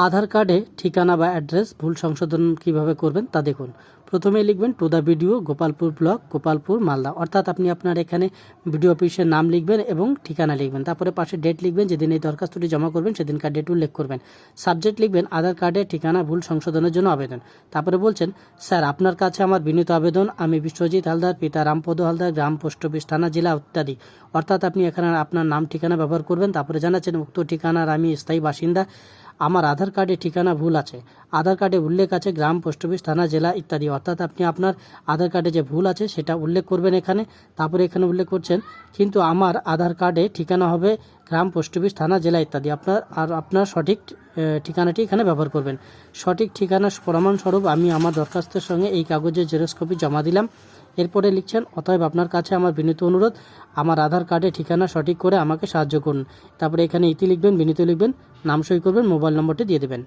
আধার কার্ডে ঠিকানা বা অ্যাড্রেস ভুল সংশোধন কিভাবে করবেন তা দেখুন। প্রথমে লিখবেন to the BDO Gopalpur block Gopalpur Malda, অর্থাৎ আপনি আপনার এখানে বিডিও অফিসের নাম লিখবেন এবং ঠিকানা লিখবেন। তারপরে পাশে ডেট লিখবেন, যেদিন এই দরখাস্তটি জমা করবেন সেদিনকার ডেট উল্লেখ করবেন। সাবজেক্ট লিখবেন আধার কার্ডের ঠিকানা ভুল সংশোধনের জন্য আবেদন। তারপরে বলছেন, স্যার আপনার কাছে আমার বিনীত আবেদন, আমি বিশ্বজিৎ হালদার, পিতা রামপদ হালদার, গ্রাম পোস্ট অফিস থানা জেলা ইত্যাদি। অর্থাৎ আপনি এখানে আপনার নাম ঠিকানা ব্যবহার করবেন। তারপরে জানাচ্ছেন উক্ত ঠিকানার আমি স্থায়ী বাসিন্দা, আমার আধার কার্ডে ঠিকানা ভুল আছে, আধার কার্ডে উল্লেখ আছে গ্রাম পোস্ট অফিস থানা জেলা ইত্যাদি। অর্থাৎ আপনি আপনার আধার কার্ডে যে ভুল আছে সেটা উল্লেখ করবেন এখানে। তারপরে এখানে উল্লেখ করছেন কিন্তু আমার আধার কার্ডে ঠিকানা হবে গ্রাম পোস্ট অফিস থানা জেলা ইত্যাদি। আপনার সঠিক ঠিকানাটি এখানে ব্যবহার করবেন। সঠিক ঠিকানা প্রমাণস্বরূপ আমি আমার দরখাস্তের সঙ্গে এই কাগজের জেরক্স কপি জমা দিলাম। এরপরে লিখছেন, অতএব আপনার কাছে আমার বিনীত অনুরোধ, আমার আধার কার্ডে ঠিকানা সঠিক করে আমাকে সাহায্য করুন। তারপরে এখানে ইতি লিখবেন, বিনীত লিখবেন, নাম সই করবেন, মোবাইল নম্বরটি দিয়ে দেবেন।